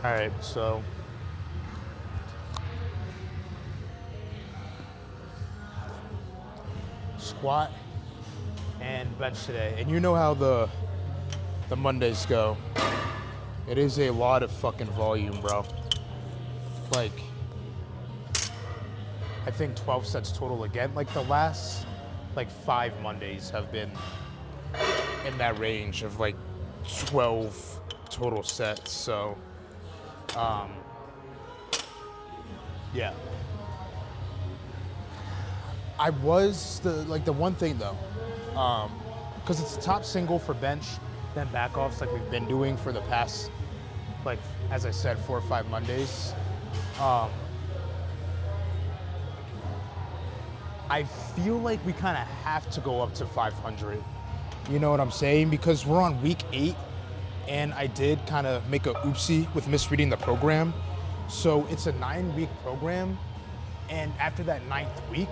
All right, so squat and bench today. And you know how the Mondays go. It is a lot of fucking volume, bro. Like, I think 12 sets total again. Like the last, like 5 Mondays have been in that range of like 12 total sets. So, yeah. I was the one thing though, because it's the top single for bench, then back offs like we've been doing for the past, like as I said, 4 or 5 Mondays. I feel like we kind of have to go up to 500. You know what I'm saying? Because we're on week 8, and I did kind of make a oopsie with misreading the program. So it's a 9-week program, and after that 9th week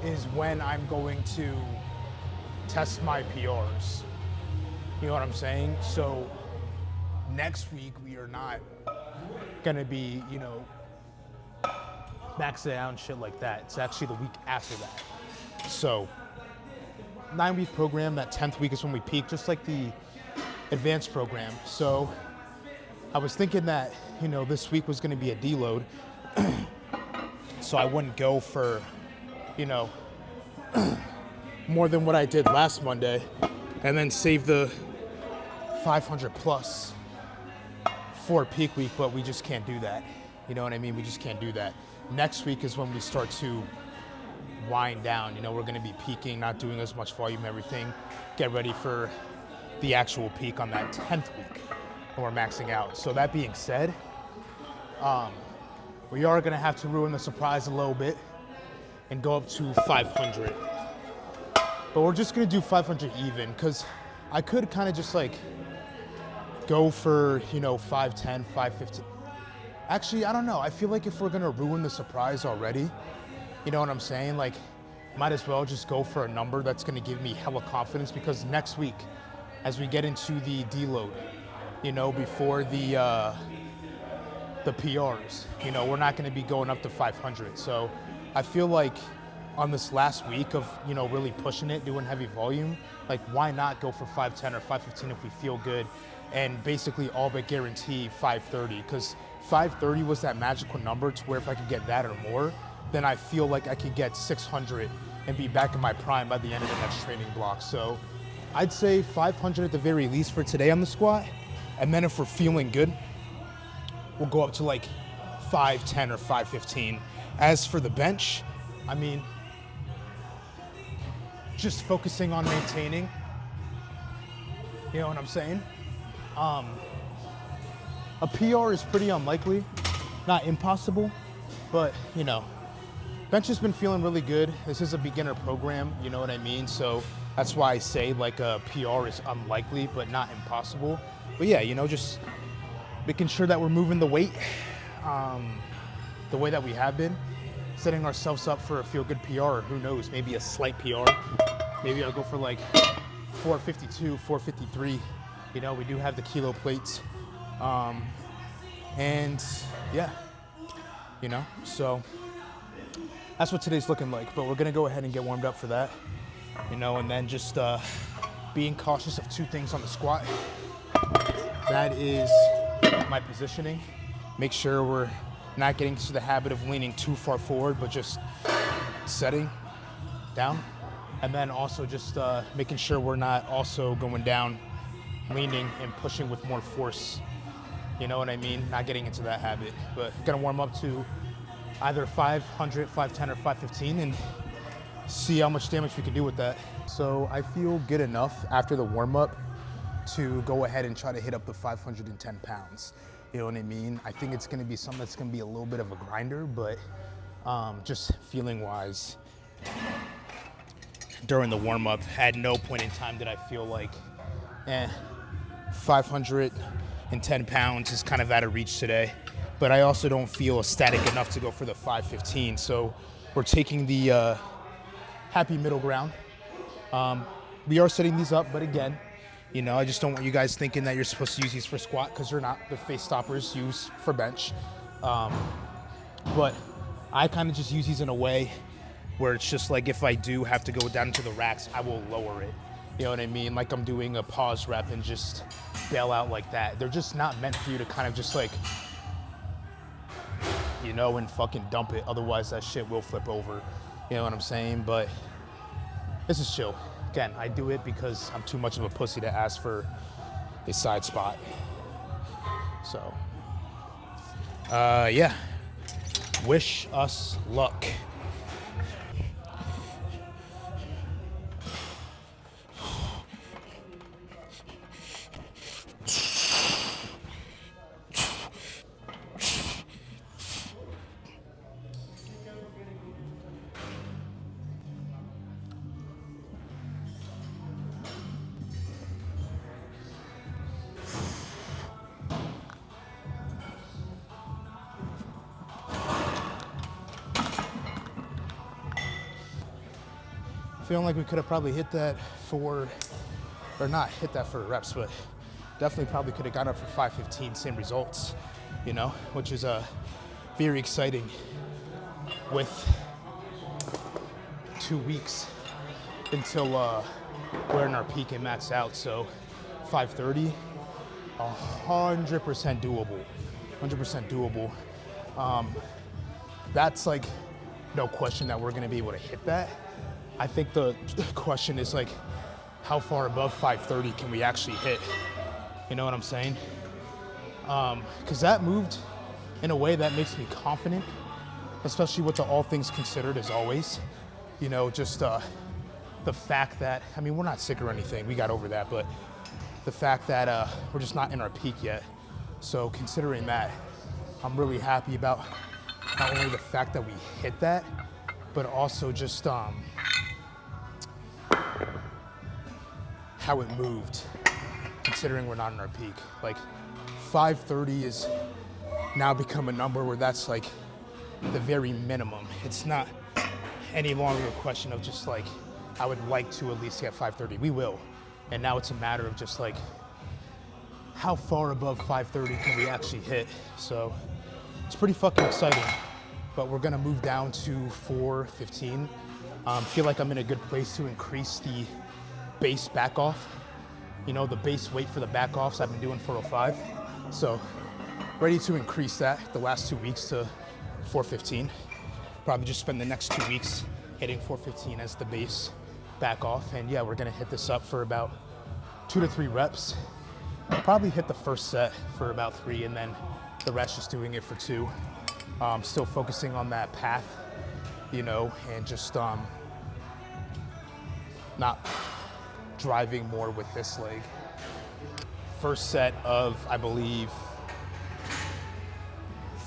is when I'm going to test my PRs. You know what I'm saying? So next week we are not gonna be, max it out and shit like that. It's actually the week after that. So 9-week program, that 10th week is when we peak, just like the advanced program. So I was thinking that, this week was gonna be a deload. So I wouldn't go for, more than what I did last Monday, and then save the 500 plus for peak week, but we just can't do that. You know what I mean? We just can't do that. Next week is when we start to wind down. We're gonna be peaking, not doing as much volume, everything. Get ready for the actual peak on that 10th week when we're maxing out. So that being said, we are gonna have to ruin the surprise a little bit and go up to 500. But we're just gonna do 500 even, because I could kind of just like go for, 510, 515. Actually, I don't know. I feel like if we're gonna ruin the surprise already, you know what I'm saying? Like, might as well just go for a number that's gonna give me hella confidence, because next week, as we get into the deload, before the PRs, we're not gonna be going up to 500. So I feel like on this last week of, really pushing it, doing heavy volume, like why not go for 510 or 515 if we feel good, and basically all but guarantee 530, because 530 was that magical number to where if I could get that or more, then I feel like I could get 600 and be back in my prime by the end of the next training block. So I'd say 500 at the very least for today on the squat, and then if we're feeling good, we'll go up to like 510 or 515. As for the bench, I mean, just focusing on maintaining, you know what I'm saying? A PR is pretty unlikely, not impossible, but bench has been feeling really good. This is a beginner program, you know what I mean? So that's why I say like a PR is unlikely, but not impossible. But yeah, just making sure that we're moving the weight the way that we have been, setting ourselves up for a feel good PR, or who knows, maybe a slight PR. Maybe I'll go for like 452, 453. We do have the kilo plates. And yeah, so that's what today's looking like, but we're gonna go ahead and get warmed up for that, and then just being cautious of 2 things on the squat. That is my positioning. Make sure we're not getting into the habit of leaning too far forward, but just setting down. And then also just making sure we're not also going down, leaning and pushing with more force. You know what I mean? Not getting into that habit. But gonna warm up to either 500, 510, or 515 and see how much damage we can do with that. So I feel good enough after the warm up to go ahead and try to hit up the 510 pounds. You know what I mean? I think it's gonna be something that's gonna be a little bit of a grinder, but just feeling wise, during the warm up, at no point in time did I feel like, 510 pounds is kind of out of reach today. But I also don't feel ecstatic enough to go for the 515. So we're taking the happy middle ground. We are setting these up, but again, You know, I just don't want you guys thinking that you're supposed to use these for squat, because they're not. They're face stoppers used for bench. But I kind of just use these in a way where it's just like, if I do have to go down into the racks, I will lower it. You know what I mean? Like I'm doing a pause rep and just bail out like that. They're just not meant for you to kind of just like, you know, and fucking dump it. Otherwise that shit will flip over. You know what I'm saying? But this is chill. Again, I do it because I'm too much of a pussy to ask for a side spot. So, yeah. Wish us luck. Feeling like we could have probably hit that for, or not hit that for reps, but definitely probably could have gone up for 515, same results, you know, which is very exciting with 2 weeks until we're in our peak and max out. So 530, 100% doable, 100% doable. That's like no question that we're gonna be able to hit that. I think the question is like, how far above 530 can we actually hit? You know what I'm saying? Because that moved in a way that makes me confident, especially with the all things considered, as always. You know, just the fact that, I mean, we're not sick or anything, we got over that, but the fact that we're just not in our peak yet. So considering that, I'm really happy about not only the fact that we hit that, but also just how it moved, considering we're not in our peak. Like 530 is now become a number where that's like the very minimum. It's not any longer a question of just like, I would like to at least get 530. We will. And now it's a matter of just like, how far above 530 can we actually hit? So it's pretty fucking exciting. But we're gonna move down to 415. Feel like I'm in a good place to increase the base back off. You know, the base weight for the back offs I've been doing 405. So ready to increase that the last 2 weeks to 415. Probably just spend the next 2 weeks hitting 415 as the base back off. And yeah, we're gonna hit this up for about 2 to 3 reps. Probably hit the first set for about 3 and then the rest just doing it for 2. Still focusing on that path, you know, and just not driving more with this leg. First set of, I believe,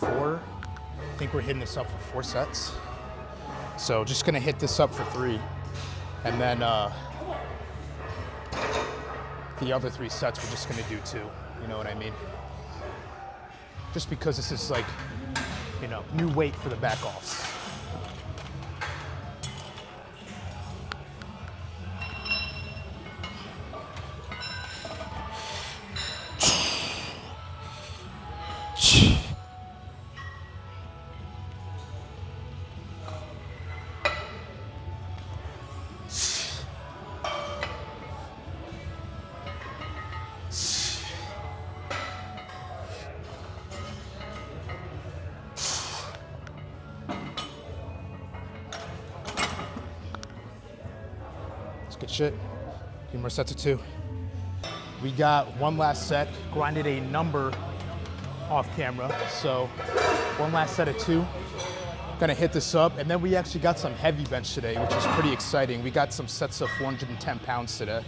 4. I think we're hitting this up for 4 sets. So just gonna hit this up for 3. And then the other 3 sets we're just gonna do 2, you know what I mean? Just because this is like, you know, new weight for the back offs. Good shit. Few more sets of 2. We got one last set, grinded a number off camera. So one last set of 2. Gonna hit this up. And then we actually got some heavy bench today, which is pretty exciting. We got some sets of 410 pounds today.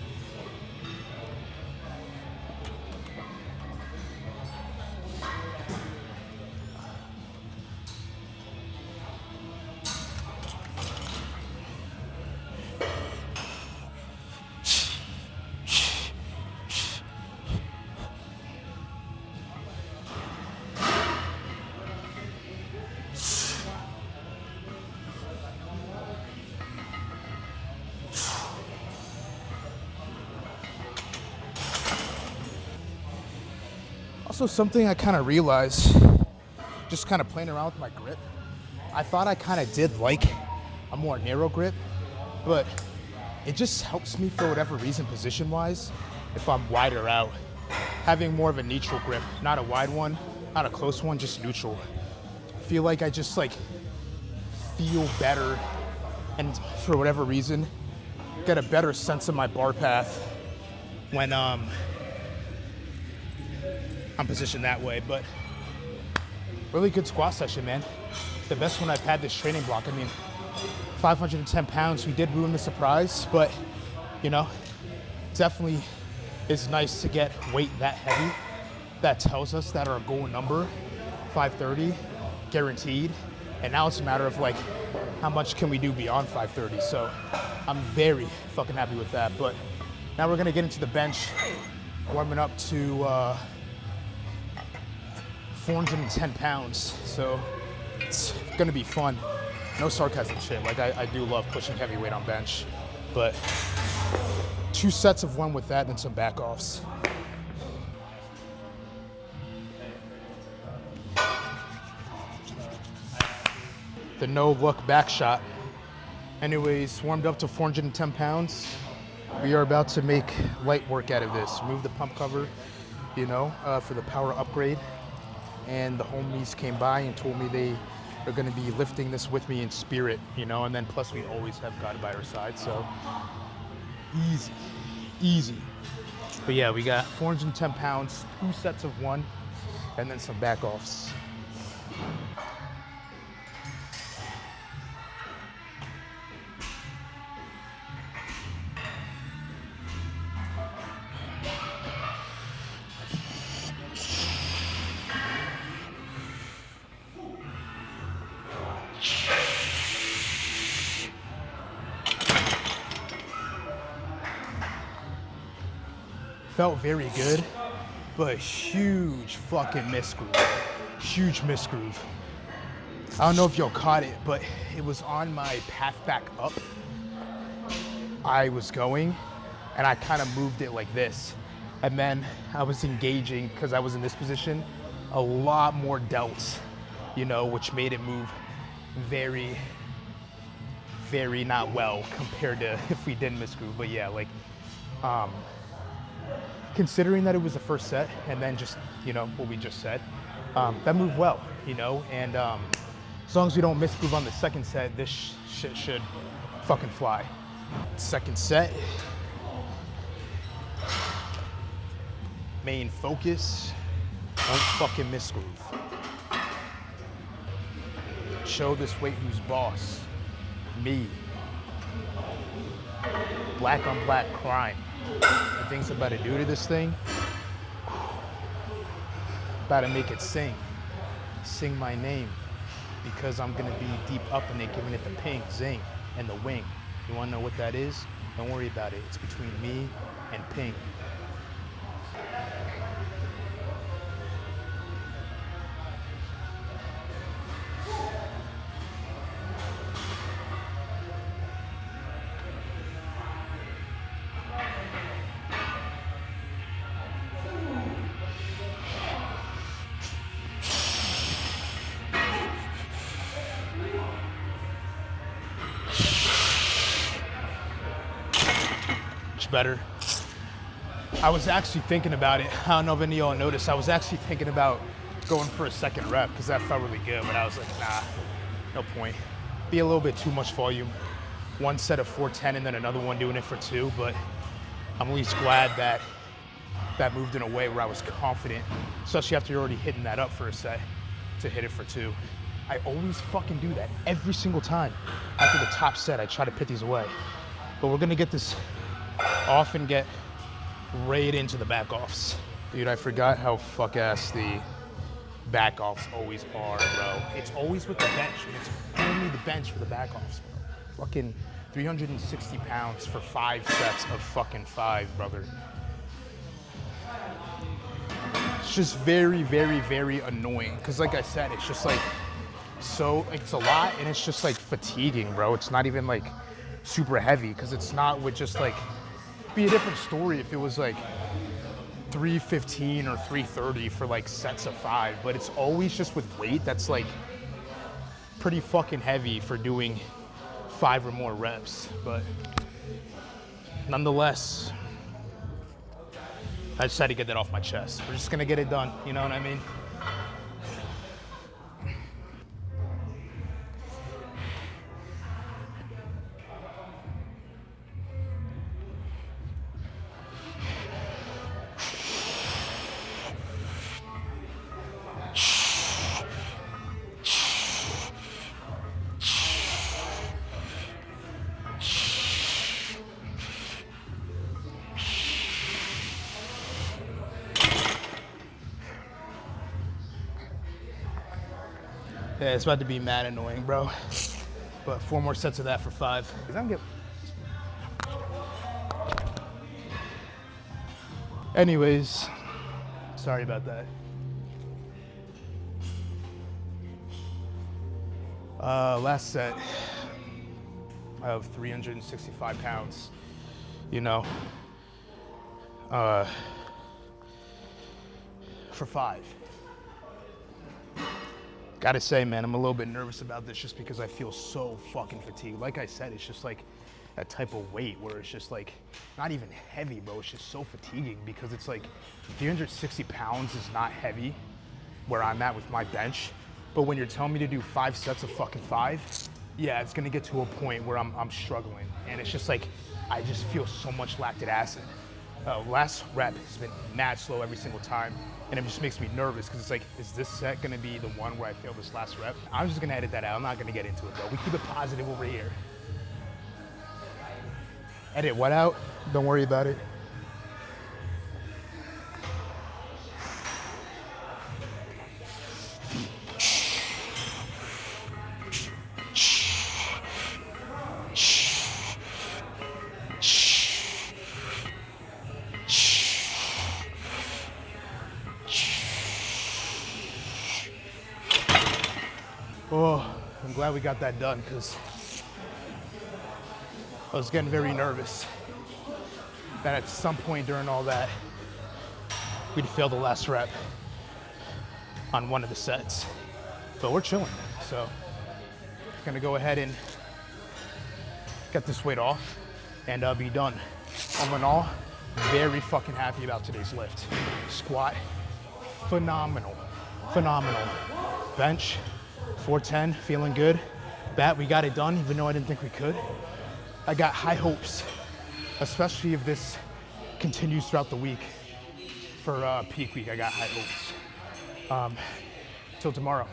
Also something I kind of realized, just kind of playing around with my grip, I thought I kind of did like a more narrow grip, but it just helps me for whatever reason position-wise if I'm wider out. Having more of a neutral grip, not a wide one, not a close one, just neutral. I feel like I just like feel better and for whatever reason get a better sense of my bar path when I'm positioned that way. But really good squat session, man. The best one I've had this training block. I mean, 510 pounds, we did ruin the surprise, but you know, definitely is nice to get weight that heavy. That tells us that our goal number, 530, guaranteed. And now it's a matter of like, how much can we do beyond 530? So I'm very fucking happy with that. But now we're gonna get into the bench, warming up to 410 pounds. So it's gonna be fun. No sarcasm shit. Like I do love pushing heavy weight on bench, but 2 sets of 1 with that, then some back offs. The no look back shot. Anyways, warmed up to 410 pounds. We are about to make light work out of this. Move the pump cover, you know, for the power upgrade. And the homies came by and told me they are gonna be lifting this with me in spirit, you know, and then plus we always have God by our side, so easy, easy. But yeah, we got 410 pounds, 2 sets of 1, and then some back offs. Felt very good, but huge fucking misgroove. Huge misgroove. I don't know if y'all caught it, but it was on my path back up. I was going, and I kind of moved it like this. And then I was engaging, because I was in this position, a lot more delts, you know, which made it move very, very not well compared to if we didn't misgroove. But yeah, like, considering that it was the first set and then just, you know, what we just said, that moved well, you know, and as long as we don't misgroove on the second set, this shit should fucking fly. Second set. Main focus, don't fucking misgroove. Show this weight who's boss. Me. Black on black crime. The things I'm about to do to this thing, about to make it sing my name, because I'm gonna be deep up in it, giving it the pink zing and the wing. You wanna know what that is? Don't worry about it. It's between me and pink. Better. I was actually thinking about it. I don't know if any of y'all noticed. I was actually thinking about going for a second rep because that felt really good, but I was like, nah, no point. Be a little bit too much volume. 1 set of 410 and then another one doing it for 2, but I'm at least glad that that moved in a way where I was confident, especially after you're already hitting that up for a set, to hit it for 2. I always fucking do that every single time. After the top set, I try to put these away. But we're gonna get this off and get right into the back offs. Dude, I forgot how fuck ass the back offs always are, bro. It's always with the bench. It's only the bench for the back offs, bro. Fucking 360 pounds for 5 sets of fucking 5, brother. It's just very, very, very annoying. Cause like I said, it's just like, so, it's a lot and it's just like fatiguing, bro. It's not even like super heavy, cause it's not with just like, be a different story if it was like 315 or 330 for like sets of 5, but it's always just with weight that's like pretty fucking heavy for doing 5 or more reps. But nonetheless, I just had to get that off my chest. We're just gonna get it done, you know what I mean? Yeah, it's about to be mad annoying, bro. But 4 more sets of that for 5. Anyways, sorry about that. Last set of 365 pounds, you know, for 5. Gotta say, man, I'm a little bit nervous about this just because I feel so fucking fatigued. Like I said, it's just like that type of weight where it's just like, not even heavy, bro. It's just so fatiguing because it's like 360 pounds is not heavy where I'm at with my bench. But when you're telling me to do 5 sets of fucking 5, yeah, it's gonna get to a point where I'm struggling. And it's just like, I just feel so much lactic acid. Last rep has been mad slow every single time. And it just makes me nervous because it's like, is this set gonna be the one where I fail this last rep? I'm just gonna edit that out. I'm not gonna get into it, bro. We keep it positive over here. Edit what out? Don't worry about it. Oh, I'm glad we got that done because I was getting very nervous that at some point during all that, we'd fail the last rep on one of the sets. But we're chilling, so gonna go ahead and get this weight off and be done. All in all, very fucking happy about today's lift. Squat, phenomenal, phenomenal. Bench, 410, feeling good. Bat, we got it done, even though I didn't think we could. I got high hopes, especially if this continues throughout the week. For peak week, I got high hopes. Till tomorrow.